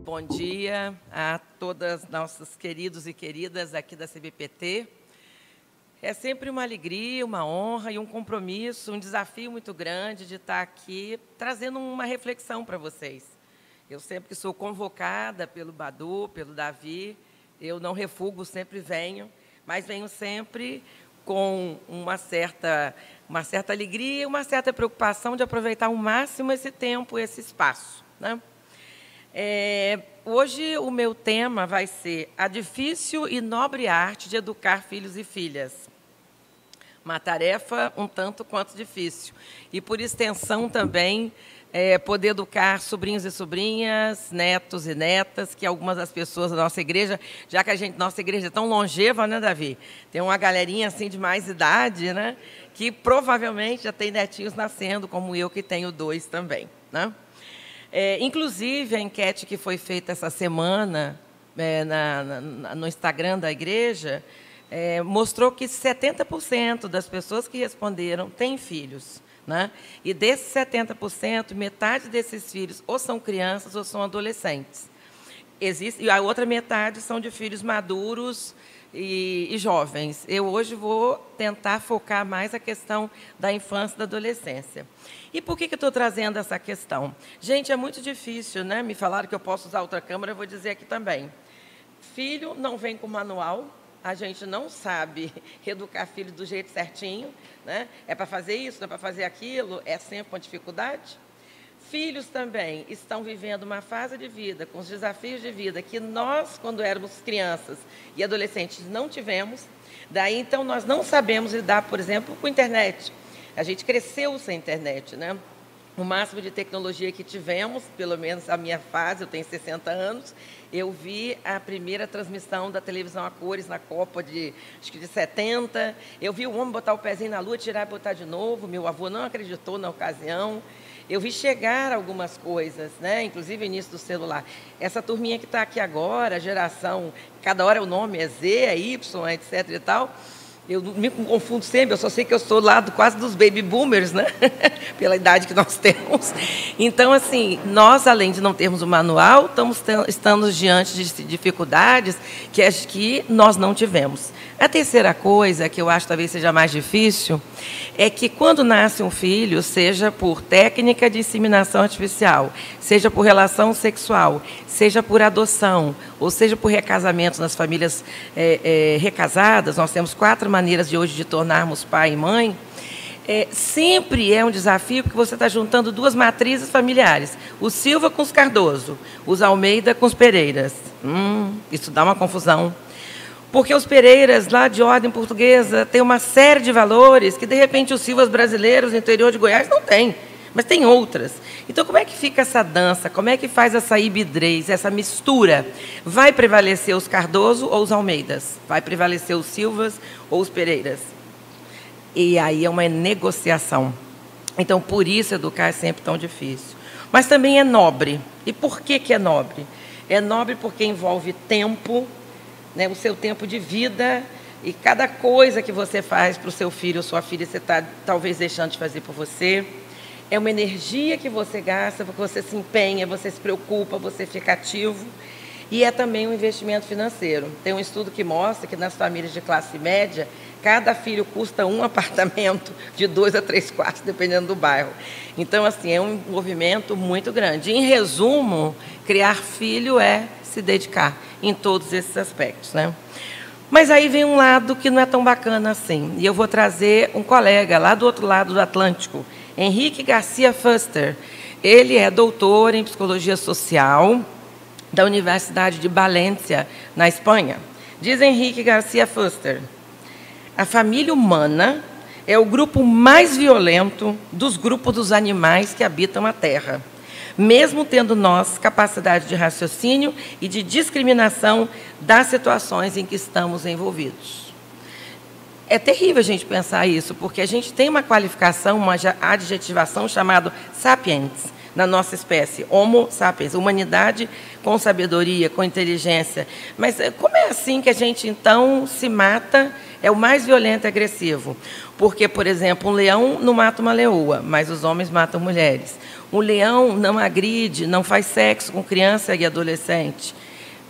bom dia a todas nossos queridos e queridas aqui da CBPT. É sempre uma alegria, uma honra e um compromisso, um desafio muito grande de estar aqui trazendo uma reflexão para vocês. Eu sempre que sou convocada pelo Badu, pelo Davi, eu não refugo, sempre venho, mas venho sempre com uma certa alegria e uma certa preocupação de aproveitar ao máximo esse tempo, esse espaço, né? Hoje o meu tema vai ser a difícil e nobre arte de educar filhos e filhas. Uma tarefa um tanto quanto difícil. E, por extensão, também, poder educar sobrinhos e sobrinhas, netos e netas, que algumas das pessoas da nossa igreja, já que nossa igreja é tão longeva, né, Davi? Tem uma galerinha assim de mais idade, né, que provavelmente já tem netinhos nascendo, como eu, que tenho 2 também, né? Inclusive, a enquete que foi feita essa semana no Instagram da igreja mostrou que 70% das pessoas que responderam têm filhos, né? E desses 70%, metade desses filhos ou são crianças ou são adolescentes. E a outra metade são de filhos maduros e jovens. Eu hoje vou tentar focar mais a questão da infância e da adolescência. E por que eu estou trazendo essa questão? Gente, é muito difícil, né? Me falaram que eu posso usar outra câmera, eu vou dizer aqui também. Filho não vem com manual, a gente não sabe educar filho do jeito certinho, né? É para fazer isso, não é para fazer aquilo, é sempre uma dificuldade. Filhos também estão vivendo uma fase de vida, com os desafios de vida que nós, quando éramos crianças e adolescentes, não tivemos. Daí, então, nós não sabemos lidar, por exemplo, com a internet. A gente cresceu sem internet, né? O máximo de tecnologia que tivemos, pelo menos a minha fase, eu tenho 60 anos, eu vi a primeira transmissão da televisão a cores na Copa acho que de 70. Eu vi o homem botar o pezinho na lua, tirar e botar de novo. Meu avô não acreditou na ocasião. Eu vi chegar algumas coisas, né? Inclusive o início do celular. Essa turminha que está aqui agora, a geração, cada hora o nome é Z, é Y, etc. e tal. Eu me confundo sempre, eu só sei que eu sou lá quase dos baby boomers, né? Pela idade que nós temos. Então, assim, nós, além de não termos o manual, estamos diante de dificuldades que nós não tivemos. A terceira coisa, que eu acho talvez seja mais difícil, é que quando nasce um filho, seja por técnica de inseminação artificial, seja por relação sexual, seja por adoção, ou seja por recasamento nas famílias recasadas, nós temos 4 maneiras de hoje de tornarmos pai e mãe, sempre é um desafio, porque você está juntando 2 matrizes familiares, os Silva com os Cardoso, os Almeida com os Pereiras. Isso dá uma confusão. Porque os Pereiras, lá de ordem portuguesa, têm uma série de valores que, de repente, os Silvas brasileiros no interior de Goiás não têm, mas tem outras. Então, como é que fica essa dança? Como é que faz essa hibridez, essa mistura? Vai prevalecer os Cardoso ou os Almeidas? Vai prevalecer os Silvas ou os Pereiras? E aí é uma negociação. Então, por isso, educar é sempre tão difícil. Mas também é nobre. E por que é nobre? É nobre porque envolve tempo, né, o seu tempo de vida, e cada coisa que você faz para o seu filho ou sua filha, você está talvez deixando de fazer por você. É uma energia que você gasta, porque você se empenha, você se preocupa, você fica ativo. E é também um investimento financeiro. Tem um estudo que mostra que nas famílias de classe média, cada filho custa um apartamento de 2 a 3 quartos, dependendo do bairro. Então, assim, é um movimento muito grande. Em resumo, criar filho é se dedicar em todos esses aspectos, né? Mas aí vem um lado que não é tão bacana assim. E eu vou trazer um colega lá do outro lado do Atlântico, Henrique Garcia Fuster. Ele é doutor em psicologia social da Universidade de Valência, na Espanha. Diz Henrique Garcia Fuster: a família humana é o grupo mais violento dos grupos dos animais que habitam a Terra, mesmo tendo nós capacidade de raciocínio e de discriminação das situações em que estamos envolvidos. É terrível a gente pensar isso, porque a gente tem uma qualificação, uma adjetivação chamada sapiens na nossa espécie, Homo sapiens, humanidade com sabedoria, com inteligência. Mas como é assim que a gente, então, se mata, é o mais violento e agressivo? Porque, por exemplo, um leão não mata uma leoa, mas os homens matam mulheres. Um leão não agride, não faz sexo com criança e adolescente,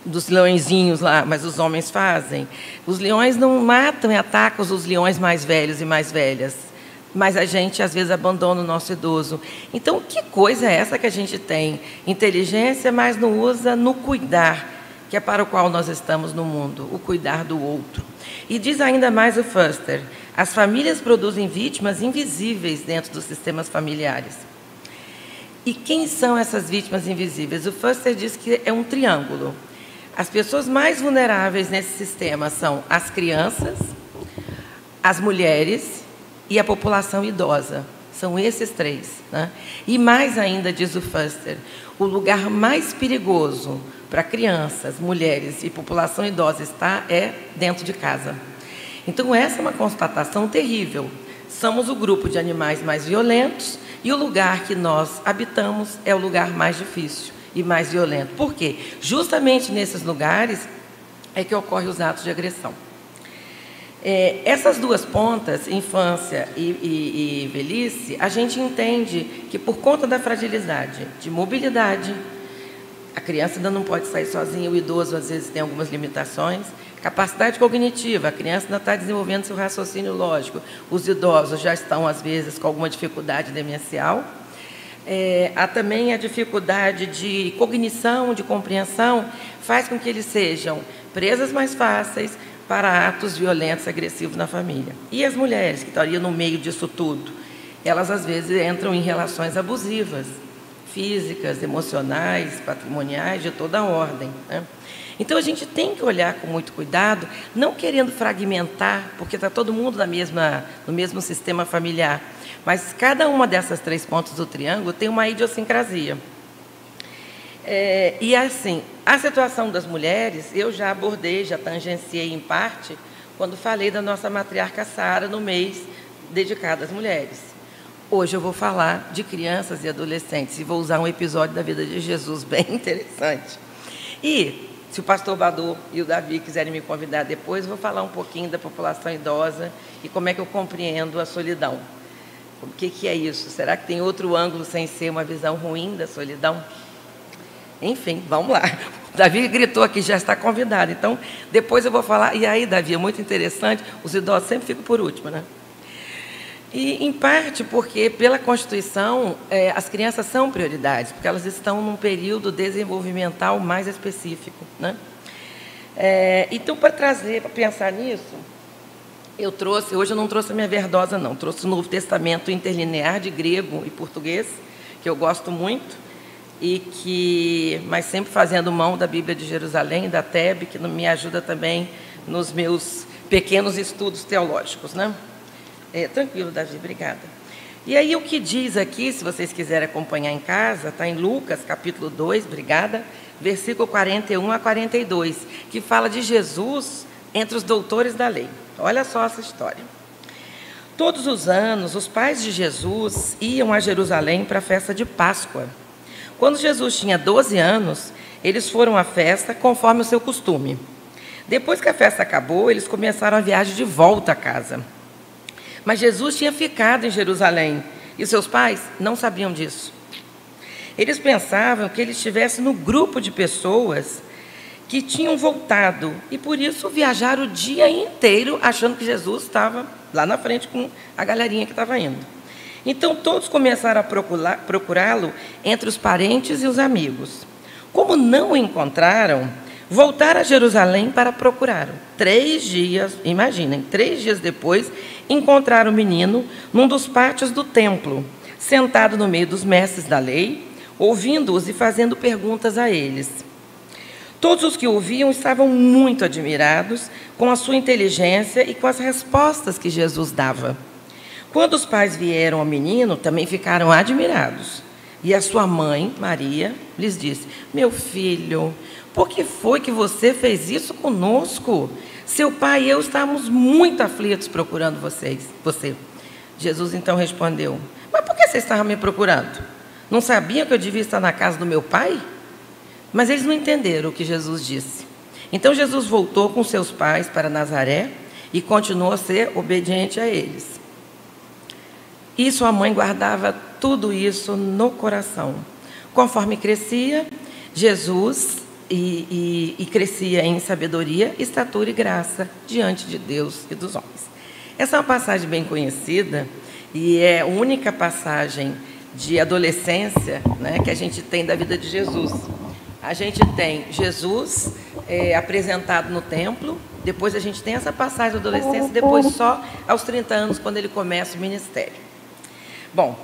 dos leõezinhos lá, mas os homens fazem. Os leões não matam e atacam os leões mais velhos e mais velhas, mas a gente, às vezes, abandona o nosso idoso. Então, que coisa é essa que a gente tem? Inteligência, mas não usa no cuidar, que é para o qual nós estamos no mundo, o cuidar do outro. E diz ainda mais o Foster, as famílias produzem vítimas invisíveis dentro dos sistemas familiares. E quem são essas vítimas invisíveis? O Foster diz que é um triângulo. As pessoas mais vulneráveis nesse sistema são as crianças, as mulheres e a população idosa. São esses três, né? E mais ainda, diz o Foster, o lugar mais perigoso para crianças, mulheres e população idosa estar é dentro de casa. Então, essa é uma constatação terrível. Somos o grupo de animais mais violentos e o lugar que nós habitamos é o lugar mais difícil e mais violento. Por quê? Justamente nesses lugares é que ocorrem os atos de agressão. Essas duas pontas, infância e velhice, a gente entende que por conta da fragilidade de mobilidade, a criança ainda não pode sair sozinha, o idoso às vezes tem algumas limitações, capacidade cognitiva, a criança ainda está desenvolvendo seu raciocínio lógico, os idosos já estão às vezes com alguma dificuldade demencial, há também a dificuldade de cognição, de compreensão, faz com que eles sejam presas mais fáceis para atos violentos, agressivos na família. E as mulheres, que estariam no meio disso tudo, elas às vezes entram em relações abusivas, físicas, emocionais, patrimoniais, de toda a ordem, né? Então, a gente tem que olhar com muito cuidado, não querendo fragmentar, porque está todo mundo no mesmo sistema familiar, mas cada uma dessas três pontas do triângulo tem uma idiosincrasia. E assim, a situação das mulheres, eu já abordei, já tangenciei em parte, quando falei da nossa matriarca Sara no mês dedicado às mulheres. Hoje eu vou falar de crianças e adolescentes, e vou usar um episódio da vida de Jesus bem interessante. E, se o pastor Badu e o Davi quiserem me convidar depois, eu vou falar um pouquinho da população idosa e como é que eu compreendo a solidão. O que é isso? Será que tem outro ângulo sem ser uma visão ruim da solidão? Enfim, vamos lá. O Davi gritou aqui, já está convidado. Então, depois eu vou falar. E aí, Davi, é muito interessante, os idosos sempre ficam por último, né? E, em parte, porque, pela Constituição, as crianças são prioridades, porque elas estão num período desenvolvimental mais específico, né? Então, para pensar nisso, hoje eu não trouxe a minha verdosa, não. Trouxe o Novo Testamento interlinear de grego e português, que eu gosto muito, mas sempre fazendo mão da Bíblia de Jerusalém, da TEB, que me ajuda também nos meus pequenos estudos teológicos, né? Tranquilo, Davi, obrigada. E aí o que diz aqui, se vocês quiserem acompanhar em casa, está em Lucas, capítulo 2, obrigada, versículo 41 a 42, que fala de Jesus entre os doutores da lei. Olha só essa história. Todos os anos, os pais de Jesus iam a Jerusalém para a festa de Páscoa. Quando Jesus tinha 12 anos, eles foram à festa conforme o seu costume. Depois que a festa acabou, eles começaram a viagem de volta a casa. Mas Jesus tinha ficado em Jerusalém e seus pais não sabiam disso. Eles pensavam que ele estivesse no grupo de pessoas que tinham voltado e, por isso, viajaram o dia inteiro achando que Jesus estava lá na frente com a galerinha que estava indo. Então, todos começaram a procurá-lo entre os parentes e os amigos. Como não o encontraram, voltaram a Jerusalém para procurá-lo. 3 dias, imaginem, 3 dias depois, encontraram o menino num dos pátios do templo, sentado no meio dos mestres da lei, ouvindo-os e fazendo perguntas a eles. Todos os que ouviam estavam muito admirados com a sua inteligência e com as respostas que Jesus dava. Quando os pais vieram ao menino, também ficaram admirados. E a sua mãe, Maria, lhes disse: meu filho, por que foi que você fez isso conosco? Seu pai e eu estávamos muito aflitos procurando você. Jesus então respondeu: mas por que vocês estavam me procurando? Não sabiam que eu devia estar na casa do meu pai? Mas eles não entenderam o que Jesus disse. Então Jesus voltou com seus pais para Nazaré e continuou a ser obediente a eles. E sua mãe guardava tudo isso no coração. Conforme crescia, Jesus crescia em sabedoria, estatura e graça diante de Deus e dos homens. Essa é uma passagem bem conhecida e é a única passagem de adolescência, né, que a gente tem da vida de Jesus. A gente tem Jesus apresentado no templo, depois a gente tem essa passagem da adolescência, depois só aos 30 anos, quando ele começa o ministério. Bom,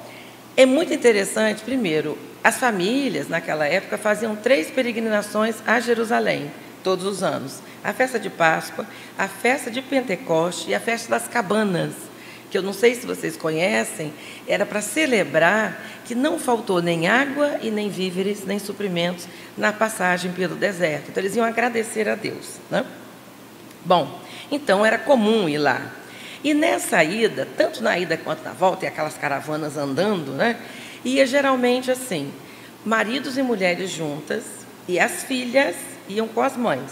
é muito interessante, primeiro, as famílias naquela época faziam 3 peregrinações a Jerusalém, todos os anos. A festa de Páscoa, a festa de Pentecoste e a festa das cabanas, que eu não sei se vocês conhecem, era para celebrar que não faltou nem água e nem víveres, nem suprimentos na passagem pelo deserto. Então, eles iam agradecer a Deus, né? Bom, então era comum ir lá. E nessa ida, tanto na ida quanto na volta, e aquelas caravanas andando, né? Ia geralmente assim, maridos e mulheres juntas, e as filhas iam com as mães.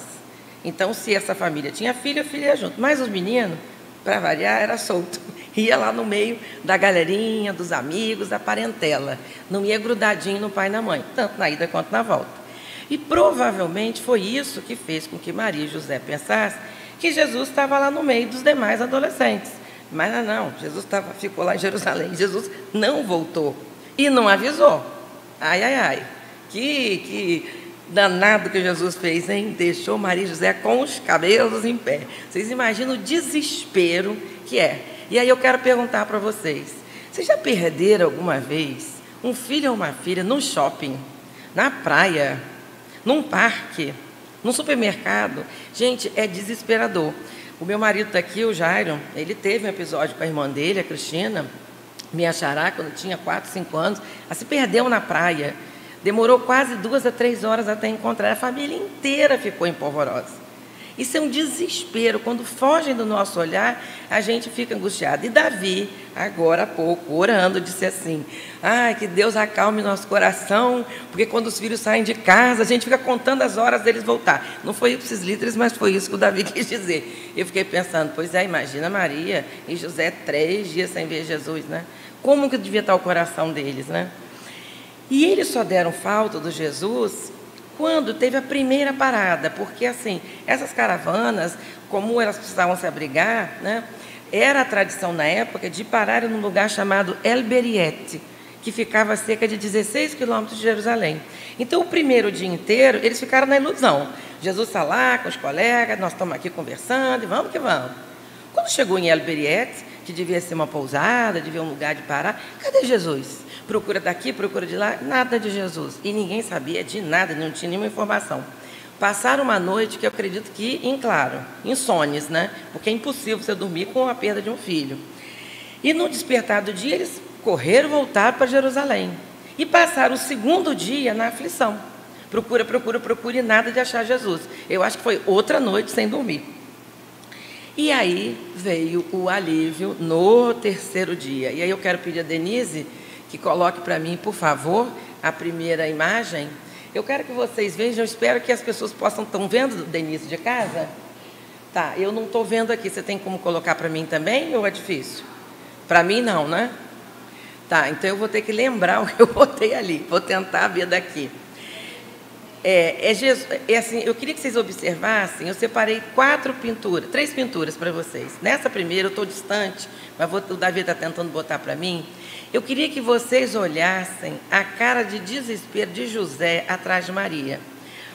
Então, se essa família tinha filho, a filha ia junto. Mas os meninos, para variar, era solto. Ia lá no meio da galerinha, dos amigos, da parentela. Não ia grudadinho no pai e na mãe, tanto na ida quanto na volta. E provavelmente foi isso que fez com que Maria e José pensassem que Jesus estava lá no meio dos demais adolescentes. Mas não, Jesus ficou lá em Jerusalém. Jesus não voltou e não avisou. Ai, ai, ai. Que danado que Jesus fez, hein? Deixou Maria e José com os cabelos em pé. Vocês imaginam o desespero que é. E aí eu quero perguntar para vocês, vocês já perderam alguma vez um filho ou uma filha no shopping, na praia, num parque, num supermercado? Gente, é desesperador. O meu marido está aqui, o Jairo, ele teve um episódio com a irmã dele, a Cristina, minha xará, quando tinha 4, 5 anos, ela se perdeu na praia. Demorou quase 2 a 3 horas até encontrar. A família inteira ficou em polvorosa. Isso é um desespero. Quando fogem do nosso olhar, a gente fica angustiado. E Davi, agora há pouco, orando, disse assim: ai, que Deus acalme nosso coração, porque quando os filhos saem de casa, a gente fica contando as horas deles voltar. Não foi ipsis literis, mas foi isso que o Davi quis dizer. Eu fiquei pensando, pois é, imagina Maria e José 3 dias sem ver Jesus, né? Como que devia estar o coração deles, né? E eles só deram falta do Jesus quando teve a primeira parada, porque assim, essas caravanas, como elas precisavam se abrigar, né, era a tradição na época de pararem num lugar chamado El Beriete, que ficava a cerca de 16 quilômetros de Jerusalém. Então, o primeiro dia inteiro, eles ficaram na ilusão. Jesus está lá com os colegas, nós estamos aqui conversando, e vamos que vamos. Quando chegou em El Beriete, que devia ser uma pousada, devia um lugar de parar, cadê Jesus? Procura daqui, procura de lá, nada de Jesus. E ninguém sabia de nada, não tinha nenhuma informação. Passaram uma noite que eu acredito que, em claro, insones, né? Porque é impossível você dormir com a perda de um filho. E no despertar do dia, eles correram, voltaram para Jerusalém. E passaram o segundo dia na aflição. Procura, procura, procura e nada de achar Jesus. Eu acho que foi outra noite sem dormir. E aí veio o alívio no terceiro dia. E aí eu quero pedir a Denise que coloque para mim, por favor, a primeira imagem. Eu quero que vocês vejam, eu espero que as pessoas possam... Estão vendo, Denise, de casa? Tá, eu não estou vendo aqui. Você tem como colocar para mim também ou é difícil? Para mim não, né? Tá, então eu vou ter que lembrar o que eu botei ali. Vou tentar ver daqui. Assim, eu queria que vocês observassem, eu separei 3 pinturas para vocês. Nessa primeira, eu estou distante, mas o Davi está tentando botar para mim. Eu queria que vocês olhassem a cara de desespero de José atrás de Maria.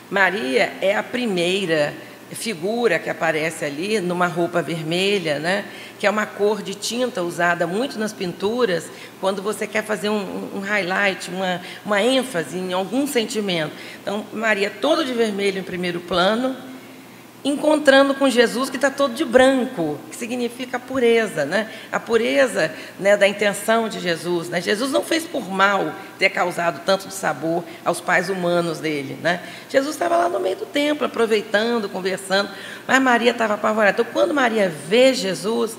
Maria é a primeira figura que aparece ali, numa roupa vermelha, né? Que é uma cor de tinta usada muito nas pinturas, quando você quer fazer um highlight, uma ênfase em algum sentimento. Então, Maria toda de vermelho em primeiro plano, encontrando com Jesus que está todo de branco, que significa a pureza, né? A pureza, né, da intenção de Jesus, né? Jesus não fez por mal ter causado tanto de sabor aos pais humanos dele, né? Jesus estava lá no meio do templo, aproveitando, conversando, mas Maria estava apavorada. Então, quando Maria vê Jesus,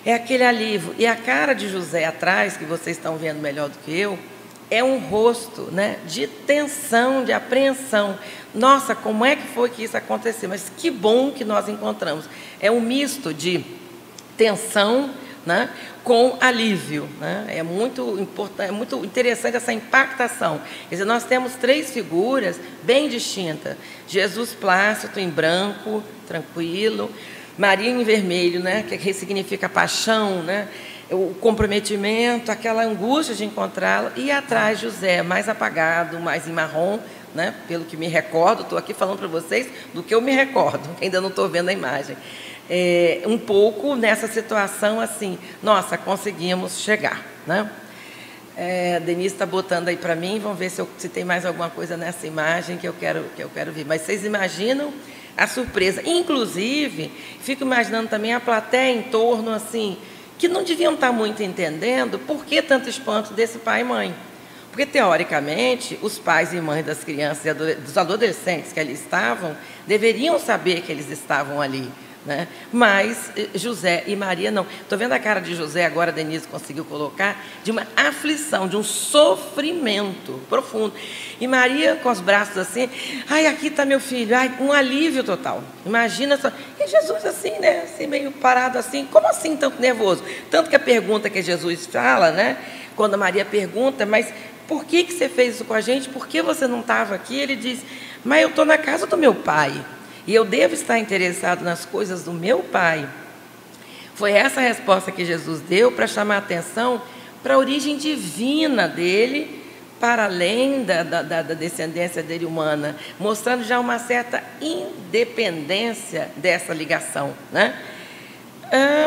é aquele alívio. E a cara de José atrás, que vocês estão vendo melhor do que eu, é um rosto, né, de tensão, de apreensão. Nossa, como é que foi que isso aconteceu? Mas que bom que nós encontramos. É um misto de tensão, né, com alívio, né? É muito importante, é muito interessante essa impactação. Quer dizer, nós temos três figuras bem distintas: Jesus plácido em branco, tranquilo; Maria em vermelho, né, que significa paixão, né, o comprometimento, aquela angústia de encontrá-la; e atrás José, mais apagado, mais em marrom, né, pelo que me recordo. Estou aqui falando para vocês do que eu me recordo, ainda não estou vendo a imagem. Um pouco nessa situação assim, nossa, conseguimos chegar, né? Denise está botando aí para mim, vamos ver se tem mais alguma coisa nessa imagem que eu quero ver. Mas vocês imaginam a surpresa? Inclusive, fico imaginando também a plateia em torno, assim, que não deviam estar muito entendendo por que tanto espanto desse pai e mãe. Porque, teoricamente, os pais e mães das crianças e dos adolescentes que ali estavam deveriam saber que eles estavam ali, né? Mas José e Maria não. Estou vendo a cara de José agora, a Denise conseguiu colocar, de uma aflição, de um sofrimento profundo. E Maria com os braços assim, ai, aqui está meu filho, ai, um alívio total. Imagina só. E Jesus assim, né, assim, meio parado assim, como assim tanto nervoso? Tanto que a pergunta que Jesus fala, né, quando a Maria pergunta, mas por que você fez isso com a gente? Por que você não estava aqui? Ele diz, mas eu estou na casa do meu pai e eu devo estar interessado nas coisas do meu pai. Foi essa a resposta que Jesus deu para chamar a atenção para a origem divina dele, para além da descendência dele humana, mostrando já uma certa independência dessa ligação, né?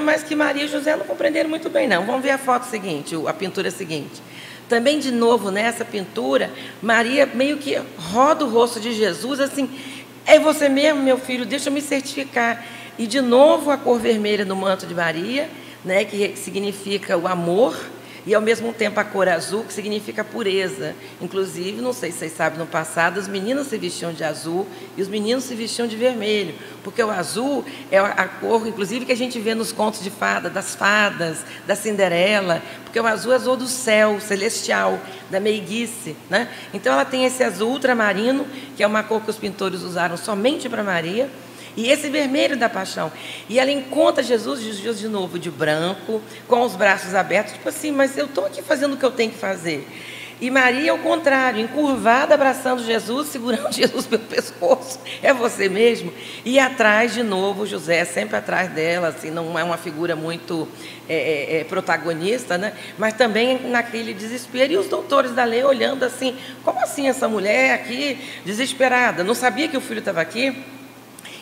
Mas que Maria e José não compreenderam muito bem, não. Vamos ver a foto seguinte, a pintura seguinte. Também, de novo, nessa pintura, Maria meio que roda o rosto de Jesus, assim, é você mesmo, meu filho, deixa eu me certificar. E, de novo, a cor vermelha no manto de Maria, né, que significa o amor, e, ao mesmo tempo, a cor azul, que significa pureza. Inclusive, não sei se vocês sabem, no passado, os meninos se vestiam de azul e os meninos se vestiam de vermelho, porque o azul é a cor, inclusive, que a gente vê nos contos de fada, das fadas, da Cinderela, porque o azul é azul do céu, celestial, da meiguice, né? Então, ela tem esse azul ultramarino, que é uma cor que os pintores usaram somente para Maria, e esse vermelho da paixão. E ela encontra Jesus de novo de branco, com os braços abertos, tipo assim, mas eu estou aqui fazendo o que eu tenho que fazer. E Maria, ao contrário, encurvada, abraçando Jesus, segurando Jesus pelo pescoço, é você mesmo. E atrás, de novo, José, sempre atrás dela, assim, não é uma figura muito protagonista, né? Mas também naquele desespero. E os doutores da lei olhando assim, como assim essa mulher aqui, desesperada? Não sabia que o filho estava aqui?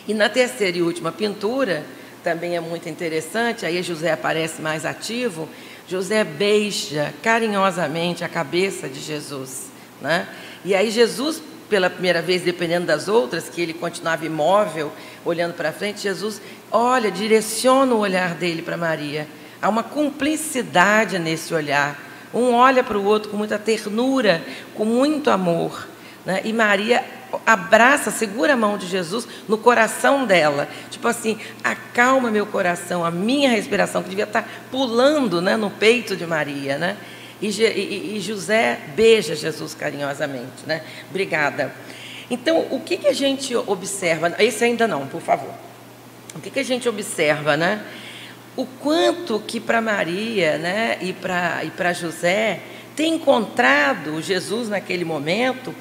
E na terceira e última pintura, também é muito interessante, aí José aparece mais ativo. José beija carinhosamente a cabeça de Jesus, né? E aí Jesus, pela primeira vez, dependendo das outras, que ele continuava imóvel, olhando para frente, Jesus, olha, direciona o olhar dele para Maria. Há uma cumplicidade nesse olhar. Um olha para o outro com muita ternura, com muito amor, né? E Maria abraça, segura a mão de Jesus no coração dela, tipo assim, acalma meu coração, a minha respiração, que devia estar pulando, né, no peito de Maria, né? E José beija Jesus carinhosamente, né? Obrigada. Então, o que a gente observa? Esse ainda não, por favor. O que a gente observa, né? O quanto que para Maria, né, e para José, ter encontrado Jesus naquele momento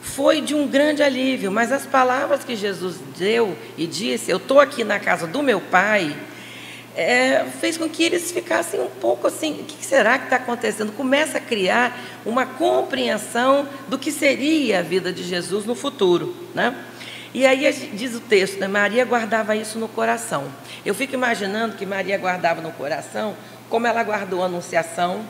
foi de um grande alívio, mas as palavras que Jesus deu e disse, eu estou aqui na casa do meu pai, fez com que eles ficassem um pouco assim, o que será que está acontecendo? Começa a criar uma compreensão do que seria a vida de Jesus no futuro, né? E aí diz o texto, né, Maria guardava isso no coração. Eu fico imaginando que Maria guardava no coração, como ela guardou a anunciação,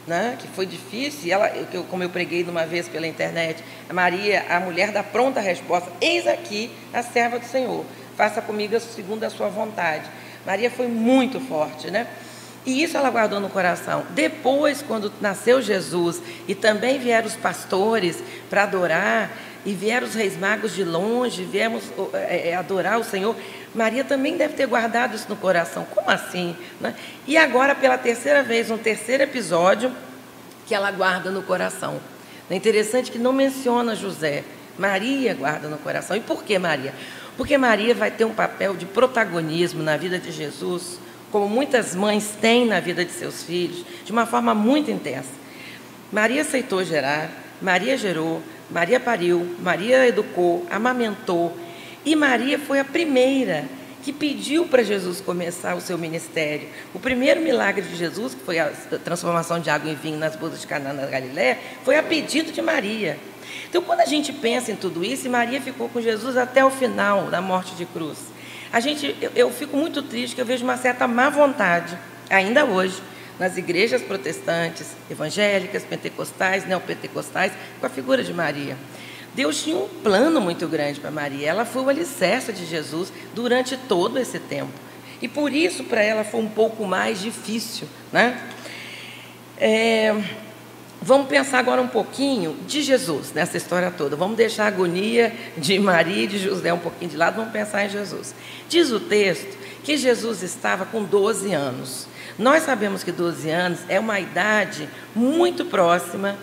né, que foi difícil, e como eu preguei de uma vez pela internet, a Maria, a mulher da pronta resposta, eis aqui a serva do Senhor, faça comigo segundo a sua vontade. Maria foi muito forte, né? E isso ela guardou no coração. Depois, quando nasceu Jesus, e também vieram os pastores para adorar, e vieram os reis magos de longe, viemos adorar o Senhor, Maria também deve ter guardado isso no coração. Como assim, né? E agora, pela terceira vez, um terceiro episódio que ela guarda no coração. É interessante que não menciona José. Maria guarda no coração. E por que Maria? Porque Maria vai ter um papel de protagonismo na vida de Jesus como muitas mães têm na vida de seus filhos, de uma forma muito intensa. Maria aceitou gerar, Maria gerou, Maria pariu, Maria educou, amamentou, e Maria foi a primeira que pediu para Jesus começar o seu ministério. O primeiro milagre de Jesus, que foi a transformação de água em vinho nas bodas de Caná na Galiléia, foi a pedido de Maria. Então, quando a gente pensa em tudo isso, e Maria ficou com Jesus até o final da morte de cruz, eu fico muito triste, que eu vejo uma certa má vontade, ainda hoje, nas igrejas protestantes, evangélicas, pentecostais, neopentecostais, com a figura de Maria. Deus tinha um plano muito grande para Maria. Ela foi o alicerce de Jesus durante todo esse tempo. E por isso, para ela, foi um pouco mais difícil, né? Vamos pensar agora um pouquinho de Jesus nessa história toda. Vamos deixar a agonia de Maria e de José um pouquinho de lado, vamos pensar em Jesus. Diz o texto que Jesus estava com 12 anos. Nós sabemos que 12 anos é uma idade muito próxima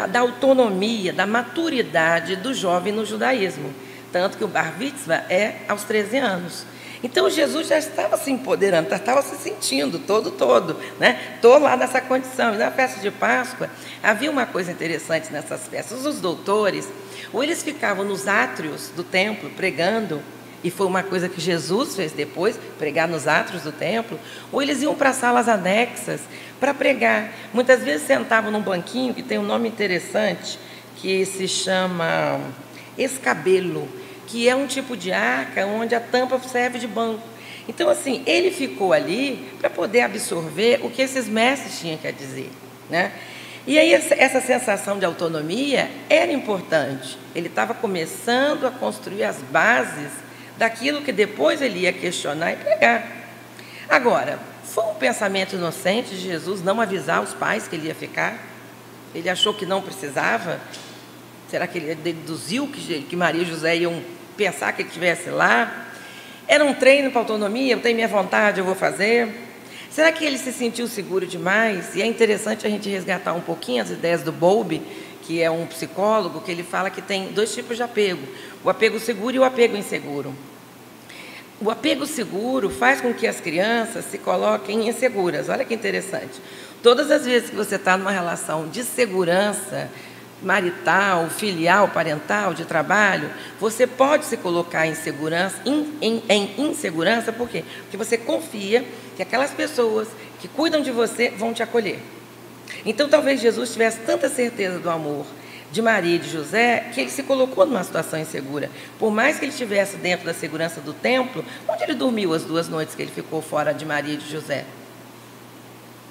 da autonomia, da maturidade do jovem no judaísmo. Tanto que o bar mitzvah é aos 13 anos. Então, Jesus já estava se empoderando, já estava se sentindo todo, né? Estou lá nessa condição. E na festa de Páscoa, havia uma coisa interessante nessas festas. Os doutores, ou eles ficavam nos átrios do templo pregando, e foi uma coisa que Jesus fez depois, pregar nos átrios do templo, ou eles iam para salas anexas para pregar. Muitas vezes sentavam num banquinho que tem um nome interessante, que se chama escabelo, que é um tipo de arca onde a tampa serve de banco. Então, assim, ele ficou ali para poder absorver o que esses mestres tinham que dizer, né? E aí essa sensação de autonomia era importante. Ele estava começando a construir as bases daquilo que depois ele ia questionar e pregar. Agora, foi um pensamento inocente de Jesus não avisar os pais que ele ia ficar? Ele achou que não precisava? Será que ele deduziu que Maria e José iam pensar que ele estivesse lá? Era um treino para autonomia, eu tenho minha vontade, eu vou fazer. Será que ele se sentiu seguro demais? E é interessante a gente resgatar um pouquinho as ideias do Bowlby, que é um psicólogo, que ele fala que tem 2 tipos de apego: o apego seguro e o apego inseguro. O apego seguro faz com que as crianças se coloquem inseguras. Olha que interessante. Todas as vezes que você está numa relação de segurança marital, filial, parental, de trabalho, você pode se colocar em insegurança, por quê? Porque você confia que aquelas pessoas que cuidam de você vão te acolher. Então, talvez Jesus tivesse tanta certeza do amor de Maria e de José, que ele se colocou numa situação insegura. Por mais que ele estivesse dentro da segurança do templo, onde ele dormiu as 2 noites que ele ficou fora de Maria e de José?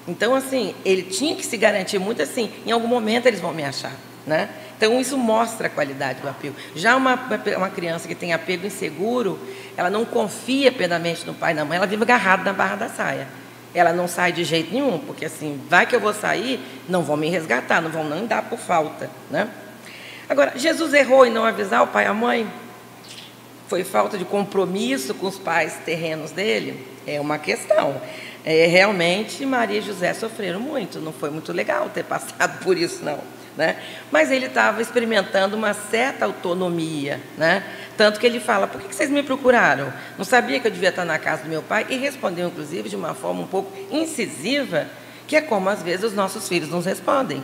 Então, assim, ele tinha que se garantir muito assim, em algum momento eles vão me achar, né? Então, isso mostra a qualidade do apego. Já uma criança que tem apego inseguro, ela não confia plenamente no pai e na mãe, ela vive agarrada na barra da saia. Ela não sai de jeito nenhum, porque assim, vai que eu vou sair, não vão me resgatar, não vão nem dar por falta, né? Agora, Jesus errou em não avisar o pai e a mãe? Foi falta de compromisso com os pais terrenos dele? É uma questão. Realmente, Maria e José sofreram muito, não foi muito legal ter passado por isso, não, né? Mas ele estava experimentando uma certa autonomia, né? Tanto que ele fala: por que vocês me procuraram? Não sabia que eu devia estar na casa do meu pai? E respondeu, inclusive, de uma forma um pouco incisiva, que é como, às vezes, os nossos filhos nos respondem.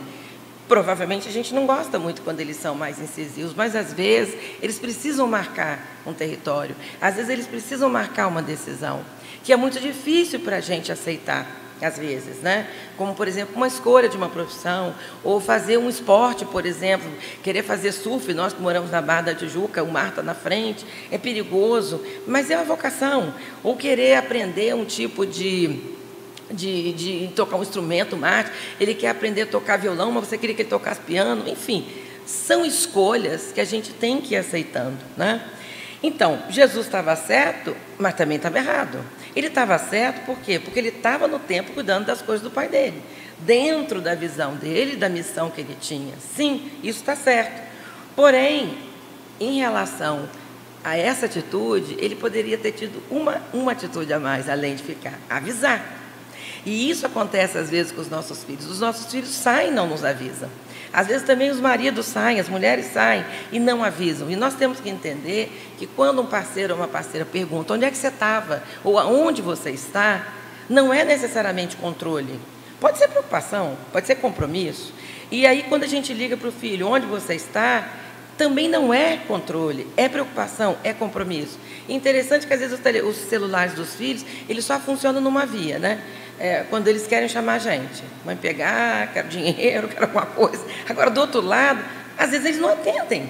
Provavelmente, a gente não gosta muito quando eles são mais incisivos, mas, às vezes, eles precisam marcar um território. Às vezes, eles precisam marcar uma decisão, que é muito difícil para a gente aceitar, às vezes, né? Como, por exemplo, uma escolha de uma profissão, ou fazer um esporte, por exemplo, querer fazer surf. Nós que moramos na Barra da Tijuca, o mar está na frente, é perigoso, mas é uma vocação. Ou querer aprender um tipo de tocar um instrumento, ele quer aprender a tocar violão, mas você queria que ele tocasse piano, enfim, são escolhas que a gente tem que ir aceitando, né? Então, Jesus estava certo, mas também estava errado. Ele estava certo por quê? Porque ele estava no tempo cuidando das coisas do pai dele, dentro da visão dele, da missão que ele tinha. Sim, isso está certo. Porém, em relação a essa atitude, ele poderia ter tido uma atitude a mais, além de ficar, avisar. E isso acontece às vezes com os nossos filhos. Os nossos filhos saem e não nos avisam. Às vezes também os maridos saem, as mulheres saem e não avisam. E nós temos que entender que quando um parceiro ou uma parceira pergunta onde é que você estava ou aonde você está, não é necessariamente controle. Pode ser preocupação, pode ser compromisso. E aí, quando a gente liga para o filho, onde você está, também não é controle, é preocupação, é compromisso. Interessante que, às vezes, os celulares dos filhos, eles só funcionam numa via, né? Quando eles querem chamar a gente. Mãe pegar, quero dinheiro, quero alguma coisa. Agora, do outro lado, às vezes eles não atendem.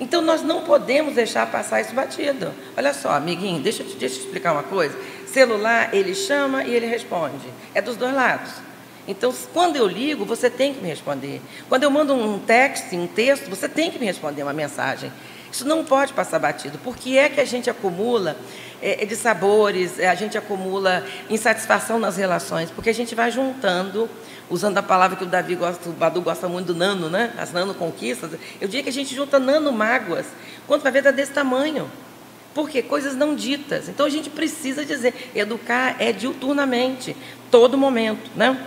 Então, nós não podemos deixar passar isso batido. Olha só, amiguinho, deixa eu te explicar uma coisa. Celular, ele chama e ele responde. É dos dois lados. Então, quando eu ligo, você tem que me responder. Quando eu mando um texto, você tem que me responder uma mensagem. Isso não pode passar batido. Por que é que a gente acumula de sabores, a gente acumula insatisfação nas relações? Porque a gente vai juntando, usando a palavra que o Davi gosta, o Badu gosta muito do nano, né? As nano-conquistas. Eu diria que a gente junta nano-mágoas, quando vai ver está desse tamanho. Por quê? Coisas não ditas. Então, a gente precisa dizer, educar é diuturnamente, todo momento, né?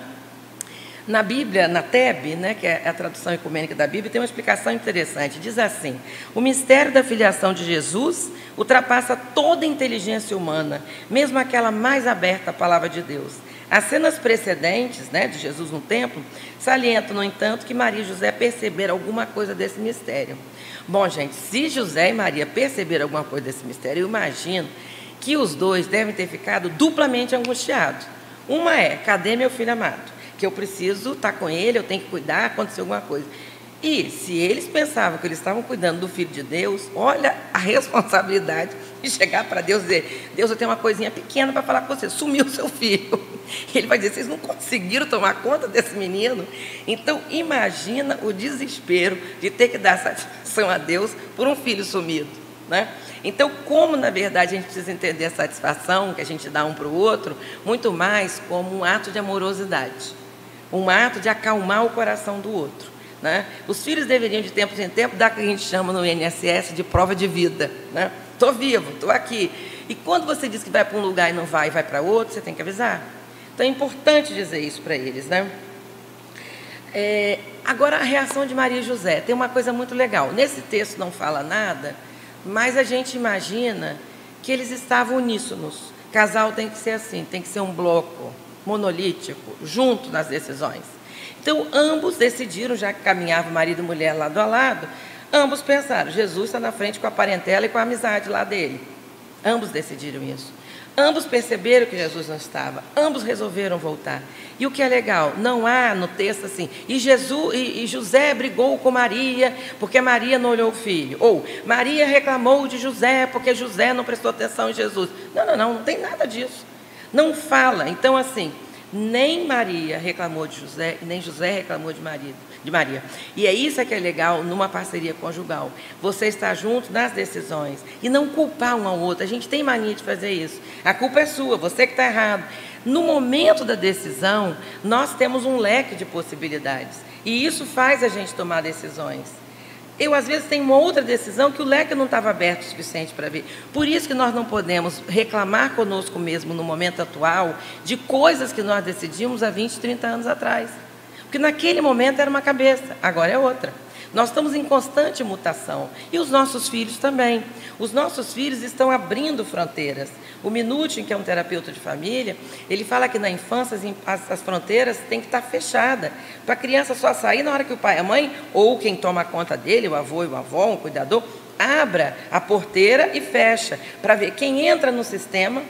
Na Bíblia, na TEB, né, que é a tradução ecumênica da Bíblia, tem uma explicação interessante. Diz assim: o mistério da filiação de Jesus ultrapassa toda a inteligência humana, mesmo aquela mais aberta à palavra de Deus. As cenas precedentes, né, de Jesus no templo salientam, no entanto, que Maria e José perceberam alguma coisa desse mistério. Bom, gente, se José e Maria perceberam alguma coisa desse mistério, eu imagino que os dois devem ter ficado duplamente angustiados. Uma é: cadê meu filho amado? Que eu preciso estar com ele, eu tenho que cuidar, aconteceu alguma coisa. E se eles pensavam que eles estavam cuidando do Filho de Deus, olha a responsabilidade de chegar para Deus e dizer: Deus, eu tenho uma coisinha pequena para falar com você, sumiu o seu filho. E ele vai dizer: vocês não conseguiram tomar conta desse menino? Então, imagina o desespero de ter que dar satisfação a Deus por um filho sumido, né? Então, como, na verdade, a gente precisa entender a satisfação que a gente dá um para o outro, muito mais como um ato de amorosidade, um ato de acalmar o coração do outro, né? Os filhos deveriam, de tempos em tempos, dar o que a gente chama no INSS de prova de vida, né? Estou vivo, estou aqui. E quando você diz que vai para um lugar e não vai, e vai para outro, você tem que avisar. Então, é importante dizer isso para eles, né? Agora, a reação de Maria e José. Tem uma coisa muito legal. Nesse texto não fala nada, mas a gente imagina que eles estavam uníssonos. Casal tem que ser assim, tem que ser um bloco monolítico, junto nas decisões. Então, ambos decidiram, já que caminhavam marido e mulher lado a lado, ambos pensaram: Jesus está na frente com a parentela e com a amizade lá dele. Ambos decidiram isso. Ambos perceberam que Jesus não estava. Ambos resolveram voltar. E o que é legal, não há no texto assim: e José brigou com Maria porque Maria não olhou o filho. Ou Maria reclamou de José porque José não prestou atenção em Jesus. Não tem nada disso. Não fala. Então, assim, nem Maria reclamou de José, nem José reclamou de Maria. E é isso que é legal numa parceria conjugal. Você está junto nas decisões e não culpar um ao outro. A gente tem mania de fazer isso. A culpa é sua, você que está errado. No momento da decisão, nós temos um leque de possibilidades. E isso faz a gente tomar decisões. Eu, às vezes, tenho uma outra decisão que o leque não estava aberto o suficiente para ver. Por isso que nós não podemos reclamar conosco mesmo, no momento atual, de coisas que nós decidimos há 20, 30 anos atrás. Porque naquele momento era uma cabeça, agora é outra. Nós estamos em constante mutação. E os nossos filhos também. Os nossos filhos estão abrindo fronteiras. O Minuchin, que é um terapeuta de família, ele fala que na infância as fronteiras têm que estar fechadas, para a criança só sair na hora que o pai e a mãe, ou quem toma conta dele, o avô e o avó, um cuidador, abra a porteira e fecha, para ver quem entra no sistema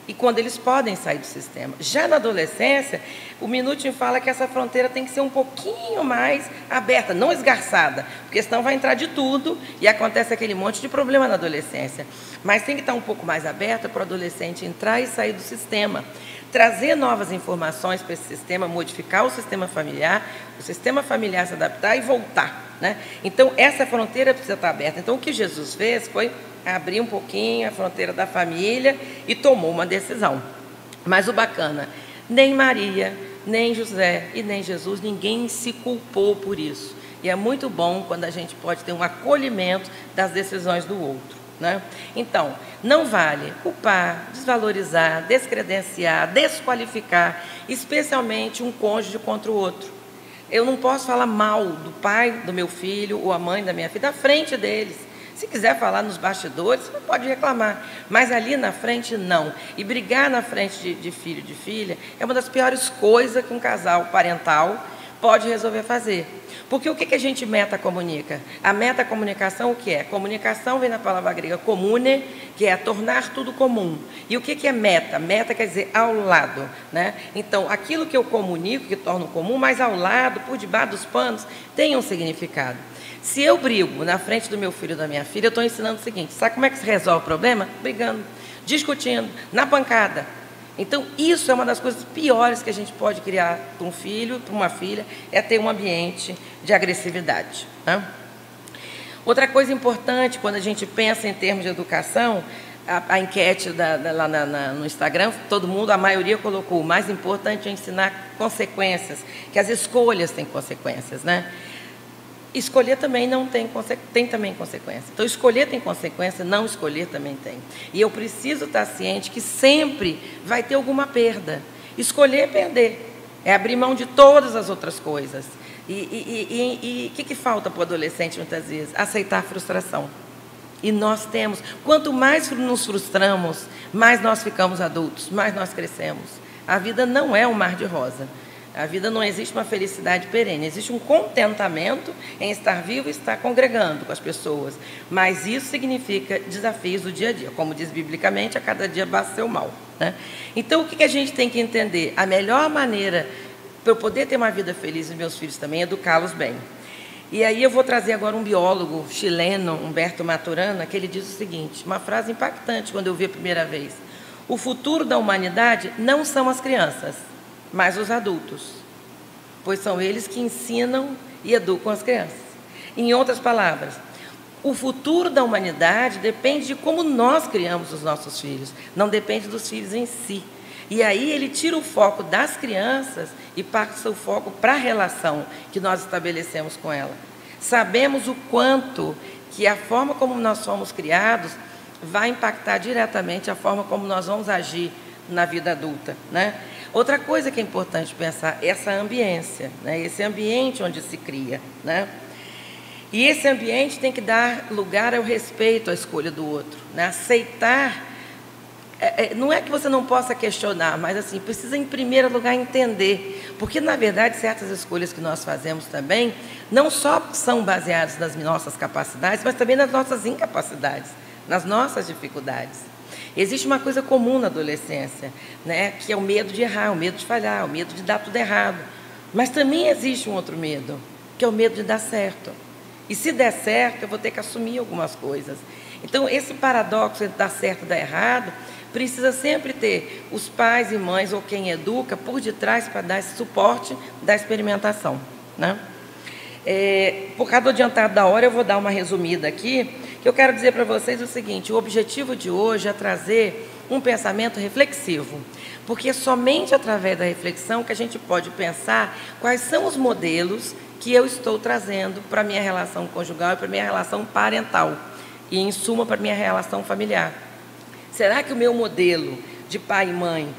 e quando eles podem sair do sistema. Já na adolescência, o Minuchin fala que essa fronteira tem que ser um pouquinho mais aberta, não esgarçada, porque senão vai entrar de tudo e acontece aquele monte de problema na adolescência. Mas tem que estar um pouco mais aberta para o adolescente entrar e sair do sistema, trazer novas informações para esse sistema, modificar o sistema familiar se adaptar e voltar, né? Então, essa fronteira precisa estar aberta. Então, o que Jesus fez foi abrir um pouquinho a fronteira da família e tomou uma decisão. Mas o bacana, nem Maria, nem José e nem Jesus, ninguém se culpou por isso. E é muito bom quando a gente pode ter um acolhimento das decisões do outro, né? Então, não vale culpar, desvalorizar, descredenciar, desqualificar, especialmente um cônjuge contra o outro. Eu não posso falar mal do pai do meu filho ou a mãe da minha filha, à frente deles. Se quiser falar nos bastidores, você não pode reclamar. Mas ali na frente, não. E brigar na frente de filho e de filha é uma das piores coisas que um casal parental pode resolver fazer. Porque o que a gente metacomunica? A metacomunicação, o que é? Comunicação vem da palavra grega comune, que é tornar tudo comum. E o que é meta? Meta quer dizer ao lado, né? Então, aquilo que eu comunico, que torno comum, mas ao lado, por debaixo dos panos, tem um significado. Se eu brigo na frente do meu filho ou da minha filha, eu estou ensinando o seguinte: sabe como é que se resolve o problema? Brigando, discutindo, na pancada. Então, isso é uma das coisas piores que a gente pode criar para um filho, para uma filha, é ter um ambiente de agressividade, né? Outra coisa importante, quando a gente pensa em termos de educação, a enquete lá no Instagram, todo mundo, a maioria colocou: o mais importante é ensinar consequências, que as escolhas têm consequências, né? Escolher também não tem também consequência. Então, escolher tem consequência, não escolher também tem. E eu preciso estar ciente que sempre vai ter alguma perda. Escolher é perder, é abrir mão de todas as outras coisas. E o que falta para o adolescente, muitas vezes? Aceitar a frustração. E nós temos, quanto mais nos frustramos, mais nós ficamos adultos, mais nós crescemos. A vida não é um mar de rosa. A vida não existe uma felicidade perene, existe um contentamento em estar vivo e estar congregando com as pessoas. Mas isso significa desafios do dia a dia. Como diz biblicamente, a cada dia basta seu mal, né? Então, o que a gente tem que entender? A melhor maneira para eu poder ter uma vida feliz e meus filhos também é educá-los bem. E aí eu vou trazer agora um biólogo chileno, Humberto Maturana, que ele diz o seguinte, uma frase impactante quando eu vi a primeira vez: o futuro da humanidade não são as crianças, mas os adultos, pois são eles que ensinam e educam as crianças. Em outras palavras, o futuro da humanidade depende de como nós criamos os nossos filhos, não depende dos filhos em si. E aí ele tira o foco das crianças e passa o foco para a relação que nós estabelecemos com ela. Sabemos o quanto que a forma como nós fomos criados vai impactar diretamente a forma como nós vamos agir na vida adulta, né? Outra coisa que é importante pensar é essa ambiência, né? Esse ambiente onde se cria, né? E esse ambiente tem que dar lugar ao respeito à escolha do outro, né? Aceitar, não é que você não possa questionar, mas assim, precisa em primeiro lugar entender, porque na verdade certas escolhas que nós fazemos também não só são baseadas nas nossas capacidades, mas também nas nossas incapacidades, nas nossas dificuldades. Existe uma coisa comum na adolescência, né, que é o medo de errar, o medo de falhar, o medo de dar tudo errado. Mas também existe um outro medo, que é o medo de dar certo. E se der certo, eu vou ter que assumir algumas coisas. Então, esse paradoxo entre dar certo e dar errado, precisa sempre ter os pais e mães, ou quem educa, por detrás para dar esse suporte da experimentação, né? Por causa do adiantado da hora, eu vou dar uma resumida aqui, que eu quero dizer para vocês o seguinte: o objetivo de hoje é trazer um pensamento reflexivo, porque é somente através da reflexão que a gente pode pensar quais são os modelos que eu estou trazendo para a minha relação conjugal e para a minha relação parental, e, em suma, para a minha relação familiar. Será que o meu modelo de pai e mãe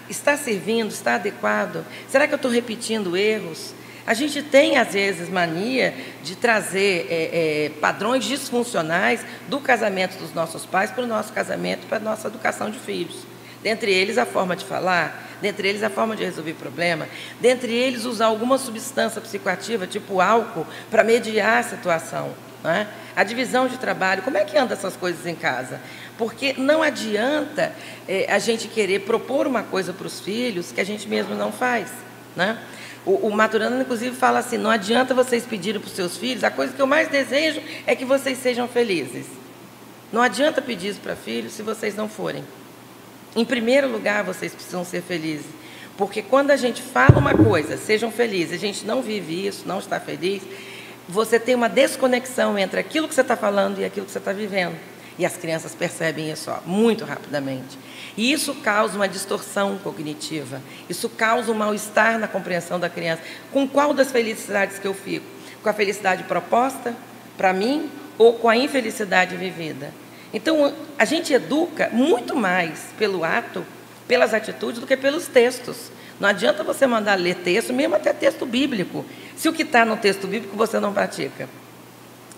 está servindo, está adequado? Será que eu estou repetindo erros? A gente tem, às vezes, mania de trazer padrões disfuncionais do casamento dos nossos pais para o nosso casamento, para a nossa educação de filhos. Dentre eles, a forma de falar, dentre eles, a forma de resolver problema, dentre eles, usar alguma substância psicoativa, tipo álcool, para mediar a situação, né? A divisão de trabalho, como é que anda essas coisas em casa? Porque não adianta a gente querer propor uma coisa para os filhos que a gente mesmo não faz, né? O Maturana, inclusive, fala assim: não adianta vocês pedirem para os seus filhos, a coisa que eu mais desejo é que vocês sejam felizes. Não adianta pedir isso para filhos se vocês não forem. Em primeiro lugar, vocês precisam ser felizes. Porque quando a gente fala uma coisa, sejam felizes, a gente não vive isso, não está feliz, você tem uma desconexão entre aquilo que você está falando e aquilo que você está vivendo. E as crianças percebem isso muito rapidamente. E isso causa uma distorção cognitiva. Isso causa um mal-estar na compreensão da criança. Com qual das felicidades que eu fico? Com a felicidade proposta para mim ou com a infelicidade vivida? Então, a gente educa muito mais pelo ato, pelas atitudes, do que pelos textos. Não adianta você mandar ler texto, mesmo até texto bíblico, se o que está no texto bíblico você não pratica.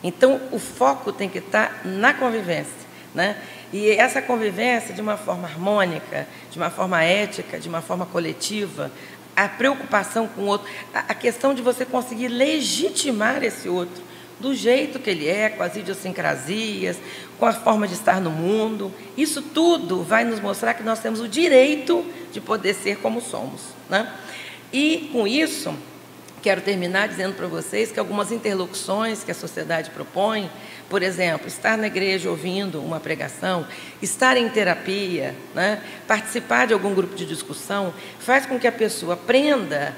Então, o foco tem que estar na convivência, né? E essa convivência de uma forma harmônica, de uma forma ética, de uma forma coletiva, a preocupação com o outro, a questão de você conseguir legitimar esse outro, do jeito que ele é, com as idiosincrasias, com a forma de estar no mundo. Isso tudo vai nos mostrar que nós temos o direito de poder ser como somos, né? E, com isso, quero terminar dizendo para vocês que algumas interlocuções que a sociedade propõe, por exemplo, estar na igreja ouvindo uma pregação, estar em terapia, né, participar de algum grupo de discussão, faz com que a pessoa apreenda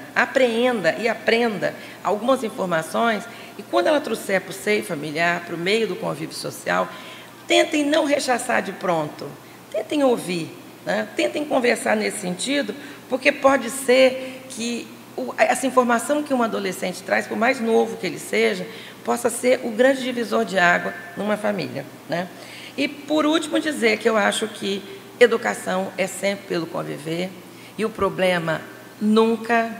algumas informações, e quando ela trouxer para o seio familiar, para o meio do convívio social, tentem não rechaçar de pronto, tentem ouvir, né, tentem conversar nesse sentido, porque pode ser que essa informação que um adolescente traz, por mais novo que ele seja, possa ser o grande divisor de água numa família, né? E, por último, dizer que eu acho que educação é sempre pelo conviver, e o problema nunca,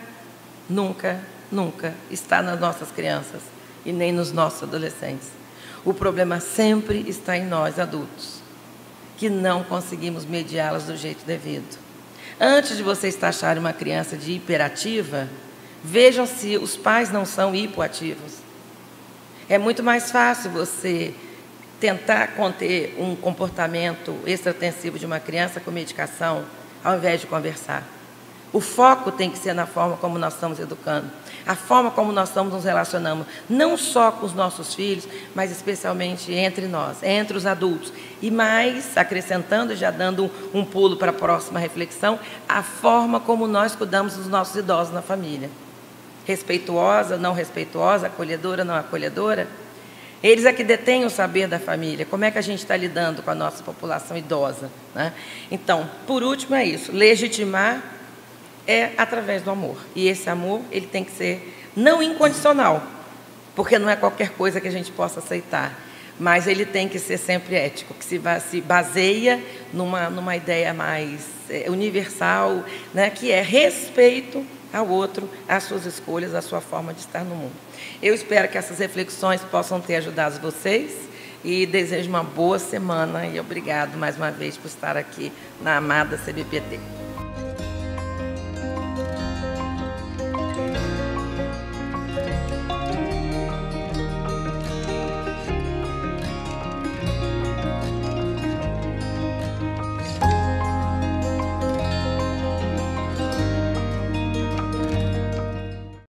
nunca, nunca está nas nossas crianças e nem nos nossos adolescentes. O problema sempre está em nós, adultos, que não conseguimos mediá-las do jeito devido. Antes de vocês taxarem uma criança de hiperativa, vejam se os pais não são hipoativos. É muito mais fácil você tentar conter um comportamento extratensivo de uma criança com medicação, ao invés de conversar. O foco tem que ser na forma como nós estamos educando, a forma como nós estamos nos relacionando, não só com os nossos filhos, mas especialmente entre nós, entre os adultos. E mais, acrescentando e já dando um pulo para a próxima reflexão, a forma como nós cuidamos dos nossos idosos na família. Respeituosa, não respeituosa, acolhedora, não acolhedora. Eles é que detêm o saber da família. Como é que a gente está lidando com a nossa população idosa, né? Então, por último, é isso. Legitimar é através do amor. E esse amor, ele tem que ser não incondicional, porque não é qualquer coisa que a gente possa aceitar, mas ele tem que ser sempre ético, que se baseia numa ideia mais universal, né, que é respeito ao outro, às suas escolhas, à sua forma de estar no mundo. Eu espero que essas reflexões possam ter ajudado vocês e desejo uma boa semana e obrigado mais uma vez por estar aqui na amada CBPT.